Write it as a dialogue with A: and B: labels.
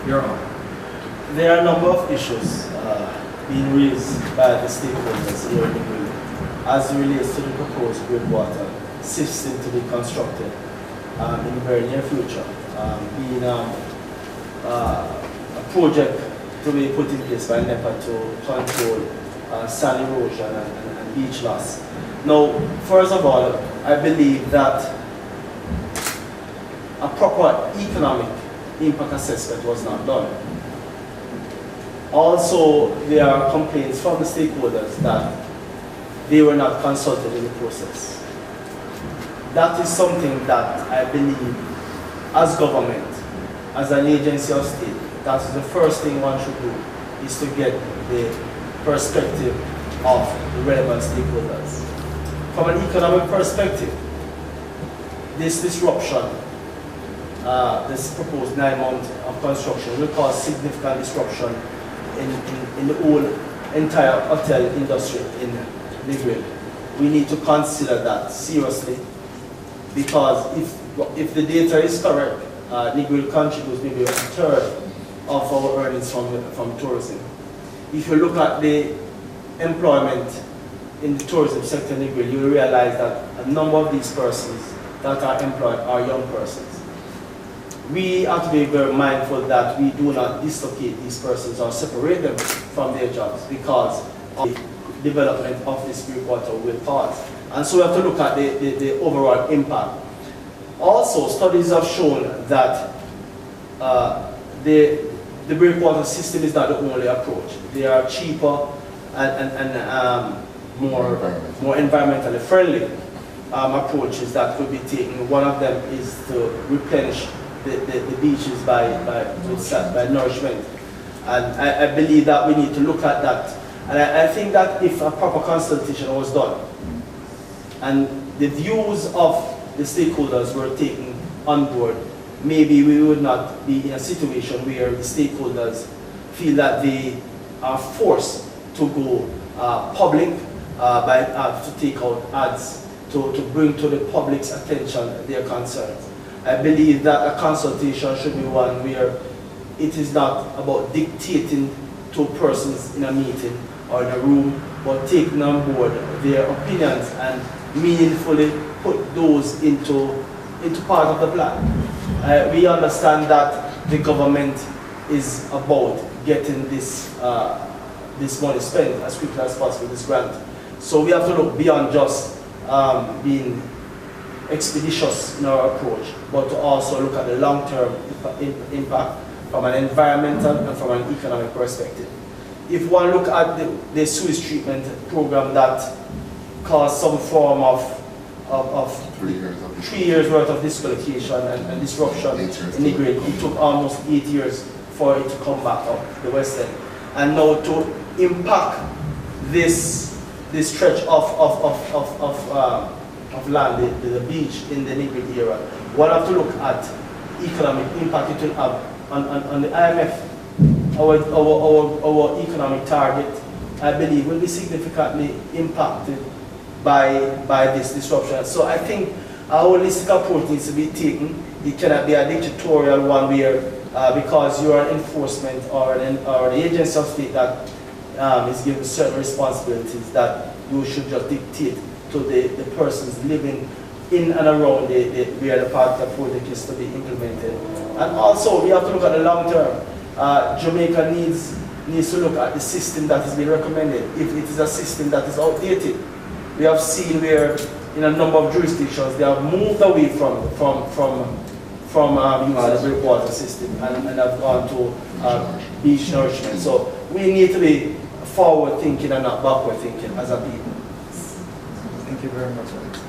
A: You're on.
B: There are a number of issues being raised by the stakeholders here in Negril as it relates to the proposed breakwater system to be constructed in the very near future, being a project to be put in place by NEPA to control sand erosion and beach loss. Now, first of all, I believe that a proper economic impact assessment was not done. Also, there are complaints from the stakeholders that they were not consulted in the process. That is something that I believe, as government, as an agency of state, that is the first thing one should do, is to get the perspective of the relevant stakeholders. From an economic perspective, this disruption, this proposed 9 months of construction will cause significant disruption in the whole entire hotel industry in Negril. We need to consider that seriously, because if the data is correct, Negril contributes maybe 1/3 of our earnings from tourism. If you look at the employment in the tourism sector in Negril, you will realize that a number of these persons that are employed are young persons. We have to be very mindful that we do not dislocate these persons or separate them from their jobs because of the development of this breakwater will cause. And so we have to look at the overall impact. Also, studies have shown that the breakwater system is not the only approach. There are cheaper and more environmentally friendly approaches that could be taken. One of them is to replenish the beaches by nourishment. And I believe that we need to look at that. And I think that if a proper consultation was done and the views of the stakeholders were taken on board, maybe we would not be in a situation where the stakeholders feel that they are forced to go public to take out ads to bring to the public's attention their concerns. I believe that a consultation should be one where it is not about dictating to persons in a meeting or in a room, but taking on board their opinions and meaningfully put those into part of the plan. We understand that the government is about getting this money spent as quickly as possible, this grant. So we have to look beyond just being expeditious in our approach, but to also look at the long-term impact from an environmental and from an economic perspective. If one look at the sewage treatment program that caused some form of 3 years worth of dislocation and disruption in Negril, it took almost 8 years for it to come back up the west end. And now to impact this stretch of land, the beach in the Negril area, one have to look at economic impact it will have on the IMF. Our economic target, I believe, will be significantly impacted by this disruption. So I think a holistic approach needs to be taken. It cannot be a dictatorial one where because you are an enforcement or the agency of state that is given certain responsibilities that you should just dictate to the persons living in and around where the part of the project is to be implemented. And also we have to look at the long term. Jamaica needs to look at the system that is being recommended. If it is a system that is outdated, we have seen where in a number of jurisdictions they have moved away from using the breakwater system and have gone to beach nourishment. So we need to be forward thinking and not backward thinking as a people.
A: Thank you very much, Alex.